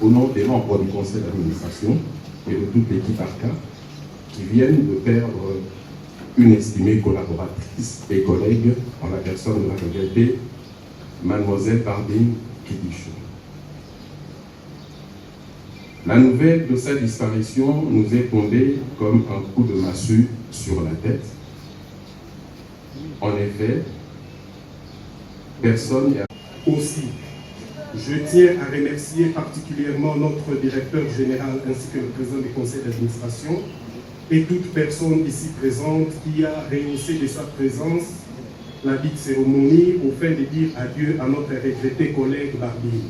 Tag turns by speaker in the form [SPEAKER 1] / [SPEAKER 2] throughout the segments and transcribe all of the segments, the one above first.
[SPEAKER 1] au nom des membres du conseil d'administration et de toute l'équipe ARCA qui viennent de perdre une estimée collaboratrice et collègue en la personne de la regrettée Mademoiselle Barbine Kidichou. La nouvelle de sa disparition nous est tombée comme un coup de massue sur la tête. En effet, personne n'a...
[SPEAKER 2] Aussi, je tiens à remercier particulièrement notre directeur général ainsi que le président du conseil d'administration et toute personne ici présente qui a rehaussé de sa présence la dite cérémonie au fin de dire adieu à notre regretté collègue Barbine.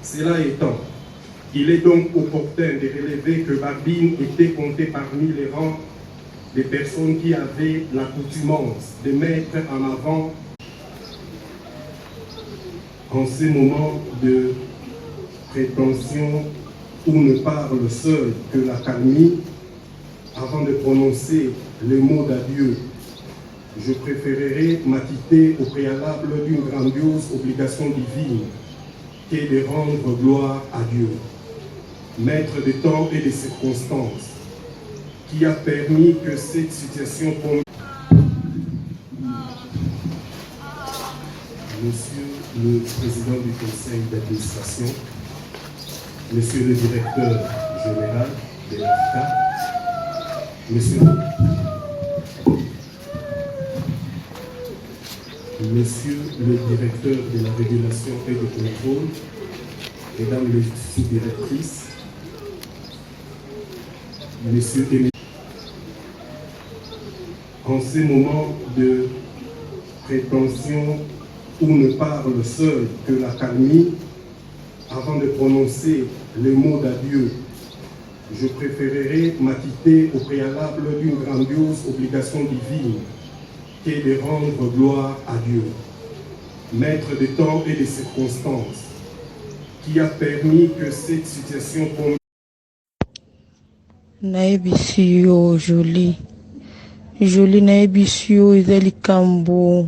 [SPEAKER 2] Cela étant, il est donc opportun de relever que Barbine était compté parmi les rangs des personnes qui avaient l'accoutumance de mettre en avant en ces moments de prétention où ne parle seul que la calmie, avant de prononcer les mots d'adieu. Je préférerais m'acquitter au préalable d'une grandiose obligation divine qui est de rendre gloire à Dieu, maître des temps et des circonstances, qui a permis que cette situation tombe. Monsieur le président du conseil d'administration, monsieur le directeur général de l'AFCA, monsieur le directeur de la régulation et du contrôle, mesdames les sous-directrices, messieurs et mesdames, en ces moments de prétention où ne parle seul que la calmie, avant de prononcer les mots d'adieu, je préférerais m'acquitter au préalable d'une grandiose obligation divine qui est de rendre gloire à Dieu, maître des temps et des circonstances, qui a permis que cette situation tombe.
[SPEAKER 3] Naebisi yo joli naebisi yo ezali kambo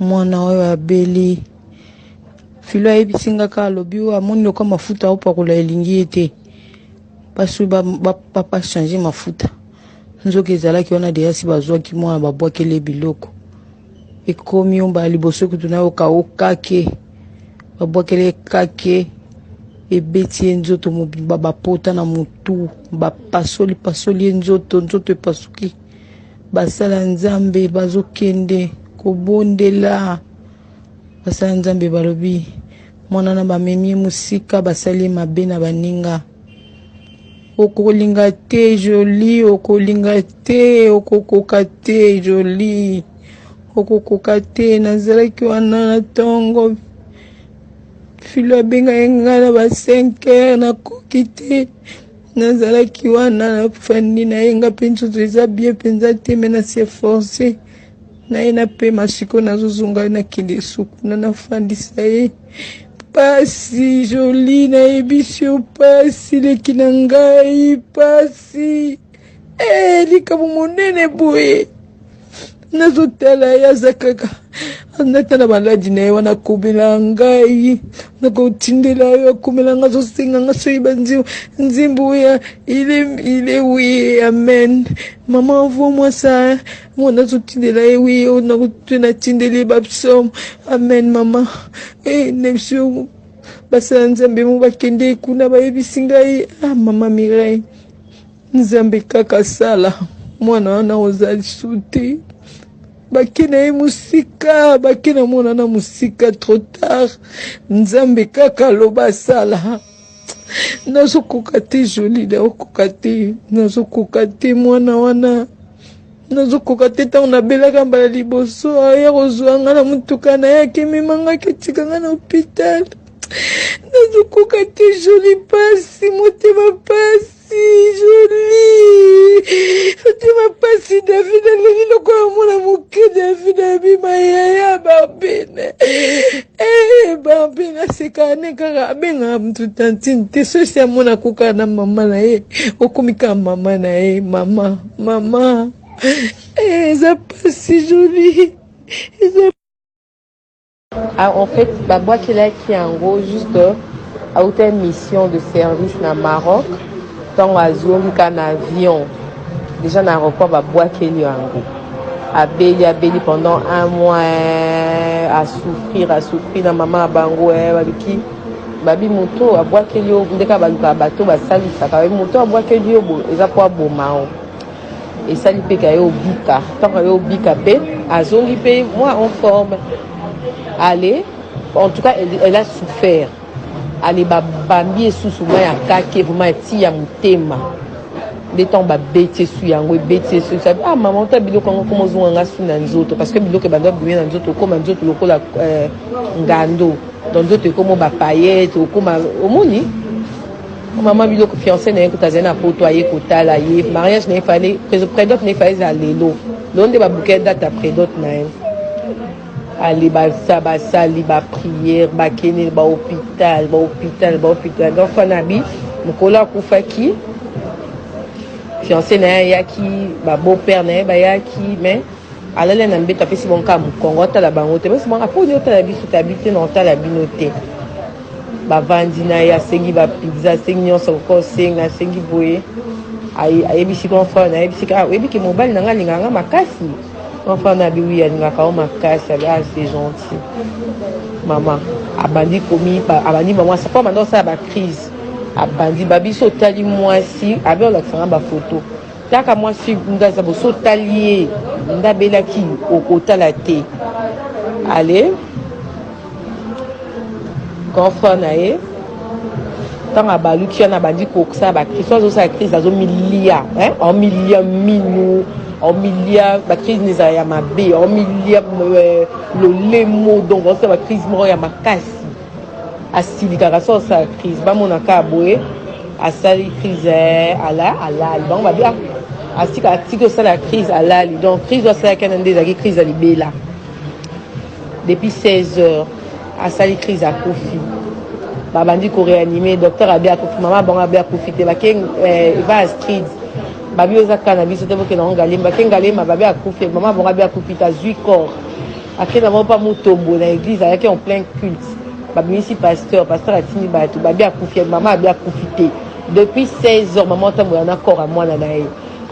[SPEAKER 3] mwana oyo abeli filo ayebisi nga kaka alobi oyo amoni loka mafuta aopakola elingi ye te pasi bapa change mafuta nzoki ezalaki wana deyasi bazwaki mwana babwakele biloko ekomi oyo mbala liboso kutu nayoka okake babwakele kake ebeti ye nzoto mobimba bapota na mutu bapasoli ye nzoto epasuki basala nzambe bazokende kobondela basala nzambe balobi mwana na bamemi musika basali mabe na baninga okolinga te joli okolinga te okokoka te joli okokoka te nazalaki wana na tongo filo abenga yenga na ba 5 heures nakoki te nazalaki wana nafandi na yenga mpe nzoto eza bien mpenza te me nasi efforce na ye na pe masiko nazozonga nakende sukuna nafandisa ye pasi joli nayebisi yo pasi leki na ngai pasi likambo monene boye nazotala ye aza kaka nata na baladi na ye wana akobela ngai nakotindela yo akomela nga azosenga nga soyeba nzimbu ya ile wi amen mama envoie-moi ça mwana azotindela ye wi natindeli bapsom amen mama nebisio basala nzambe mo bakende kuna bayebisi ngai mama Mireille nzambe kaka sala mwana wana oza lisu te bakena ye musika bakena mwana na musika trop tard nzambe kaka loba sala nazokoka te joli naokoka te nazokoka te mwana wana nazokoka te ntango nabelaka mbala liboso aya kozwa nga na mutuka na ye akememangaki atika nga na hôpital nazokoka te joli pasi motema pasi joli motema pasi David alingi lokola mwana moke David abima yaya Barbine Barbine asekaka ne kaka abengaka mutu tantine te sosi amona koka na mama na ye okomika mama na ye mama eza pasi joli eza
[SPEAKER 4] en fait babwakelaki yango juste autant mission de service na Maroc tant azongi ka na avion déjà na aéroport ba boakeli yango abeli pendant un mois à souffrir na maman bango babiki babi moto abwakeli yo ndeka baluka bato basalisa ka moto abwakeli yo eza po bomao esali pe ka yo bika tant yo bika pe azongi pe moi en forme allez en tout cas elle a souffert allez bambi sous moi ya kake vraiment ti ya mutema des temps ba beti su yango beti su ça ah maman ta biloko ngo komo zonga su na nzoto parce que biloko bando bien na nzoto comme nzoto lokola ngando dans nzoto comme ba paillette comme omoni maman biloko fiancé na ekota zena poto aye kotala ye mariage na fallait prédote na fallait za lelo londe ba bouquet date après d'autres na ali ba sabasali ba prière ba kene ba hôpital donc fanabi mukola kufaki fiancé na yaki ba beau-père na ba yaki mais alala na mbeta pesi bonka mukongo tala bango te pesi bonka po ni tala biso tabité na tala binote ba vandi na ya sengi ba pizza sengi nyonso ko senga sengi boye ay bisi kon fa na bisi ka ebi ki mobile na nga makasi enfin na biwi ya nga ka makasi ah c'est gentil maman abandi komi abandi maman ça pas maintenant ça ba crise abandi babiso tali mwasi abe la fanga ba photo taka mwasi ndaza bo so talier ndabela ki okotala te allez confort nae tanga baluki na bandi ko ça ba crise so ça crise azo milia hein en milia minu en milia ba crise neza ya mabe en milia le lemo donc ça ba crise mo ya makasi asilika so sa crise ba mona ka boye asali crise ala donc ba bien asika atiko ça la crise ala donc crise doit ça kana ndeza ki crise alibela depuis 16 heures asali crise à Kofi ba bandi ko réanimer docteur abi Kofi maman bon abi Kofi te ba ken va street ba bioza kana biso te boke na ngalimba ken ngalimba ba abi Kofi maman bon abi Kofi ta zui corps akena mo pa mutombo na église ayaki en plein culte babimisi pasteur atini bato babi akufi maman abi akufite depuis 16 heures maman tambo na corps à moi na nae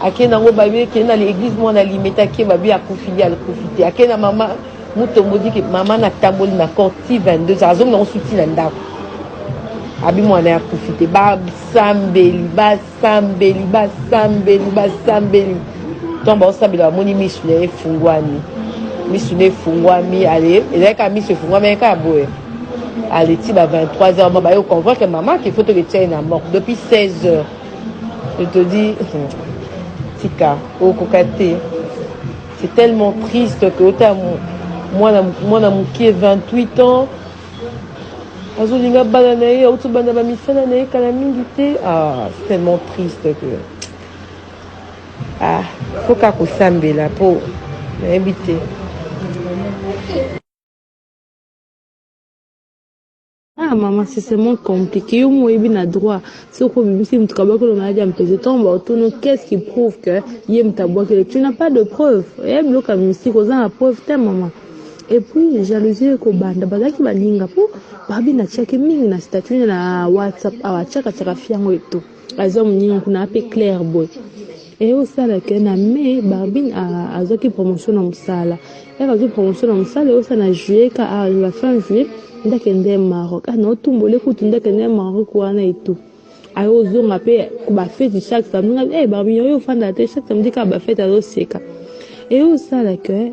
[SPEAKER 4] akena ngo babi kena l'église moi na limita ke babi akufi ya akufite akena maman mutombo dit que maman na tamboli na corps ti 22 heures azom na suti na ndako abi moi na akufite ba sambeli tomba osabela moni misule fungwani allez et là mi se fungwami ka boye allez ti ba 23 heures ba yo comprendre que maman qu'il faut te retirer na mort depuis 16 heures je te dis tika au kokate c'est tellement triste que autant moi na mukie 28 ans azolinga bana na ye auto bana ba misala na ye kala mingi te ah c'est tellement triste que ah faut ka kosambela po na ebité.
[SPEAKER 5] Ah maman c'est tellement compliqué yo moi bien droit c'est quoi même si mtukaba ko maladie ampese tomba autono qu'est-ce qui prouve que yem tabwa que tu n'as pas de preuve et bloka mystique aux en preuve ta maman et puis jalousie ko banda bazaki balinga po babi na cheke mingi na statut na WhatsApp awachaka chaka fiango eto azo mnyingo kuna ape clair boy et au sala que na me barbine a azoki promotion na msala ya azoki promotion na msala au sana juillet ka à la fin juillet ndakende Maroc na otumbole kutu ndakende Maroc wana eto ayo zonga pe ko ba fête chaque samedi barbine yo fanda te chaque samedi ka ba fête azo seka et au sala que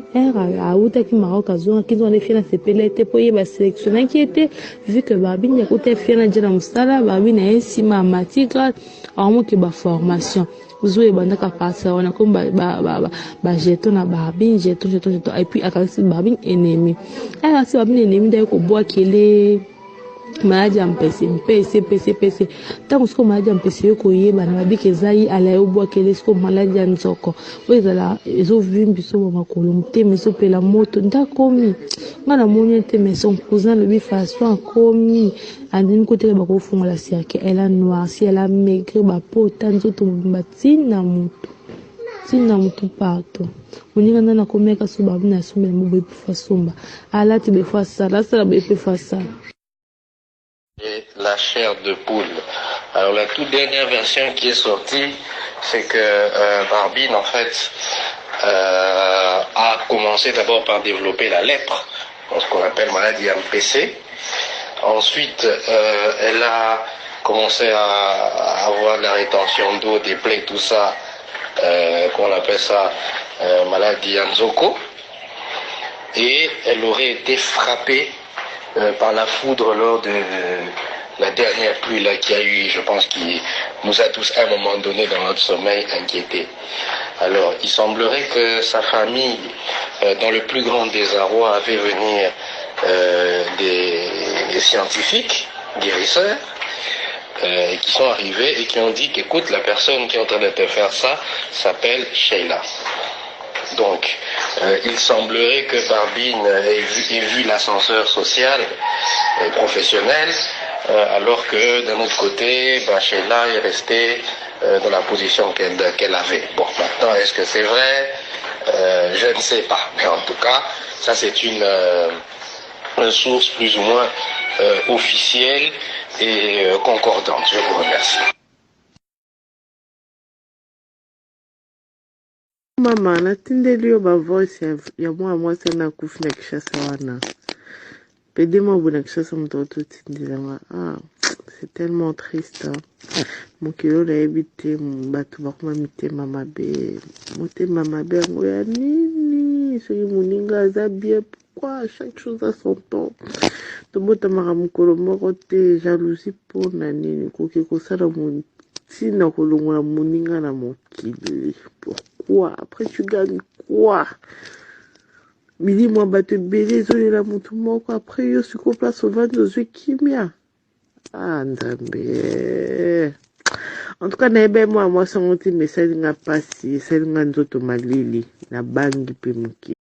[SPEAKER 5] a utaki Maroc azonga kizo ne fina sepelete po yeba sélectionner qui était vu que barbine ya kote fina jana msala barbine ensima matigra amo ke ba formation uzoe bandaka pasa wana komba ba jeton na barbine jeton et puis akasi barbine ennemi akasi barbine ennemi d'ailleurs ko boa kele maladie ampese PC tango siko maladie ampese ko yeba na babike zai ala yo boa kele siko maladie anzoko oyezala ezo vimbi so makolo mteme so pela moto ndakomi ngana moni teme son cousin le bifaçon komi andini côté ba ko funga la siake elle a noir si elle a maigri ba po tanzo to mbatina mutu partout moninga nana komeka so babu na sombe mo be fasomba ala ti be fasa la sala be fasa.
[SPEAKER 6] la chair de poule. Alors la toute dernière version qui est sortie, c'est que Barbine en fait a commencé d'abord par développer la lèpre, ce qu'on appelle maladie MPC. Ensuite, elle a commencé à avoir de la rétention d'eau, des plaies, tout ça, qu'on appelle ça maladie Anzoko. Et elle aurait été frappée par la foudre lors de la dernière pluie là qu'il y a eu, je pense, qui nous a tous à un moment donné dans notre sommeil inquiétés. Alors, il semblerait que sa famille, dans le plus grand désarroi, a fait venir des scientifiques, guérisseurs, qui sont arrivés et qui ont dit qu'écoute, la personne qui est en train de te faire ça s'appelle Sheila. Donc, il semblerait que Barbine ait vu l'ascenseur social et professionnel, alors que d'un autre côté, Sheila est restée dans la position qu'elle avait. Bon, maintenant, est-ce que c'est vrai? Je ne sais pas. Mais en tout cas, ça c'est une source plus ou moins officielle et concordante. Je vous remercie.
[SPEAKER 7] Mama, natindeli yo ba voice ya mwasi anakufa na Kishasa wana. Pede mwabu na Kishasa mtoto tindila ah, c'est tellement triste. Mokilo na ebite mbatu bakuma mitema mabe. Motema mabe yango ya nini? Soki muninga aza bien, pourquoi chaque chose a son temps? Tobota maka mukolo moko te, jalousie pona nini koki kosala tina kolongola muninga na mokili. Pourquoi? Après tu gagnes quoi? Midi moi bato belé zolela mutu moko après yo siko place ovandi ozwe kimia. Ah nzambe. En tout cas naebe moi sango ti message nga pasi, sel nga nzoto malili na bangi pe muki.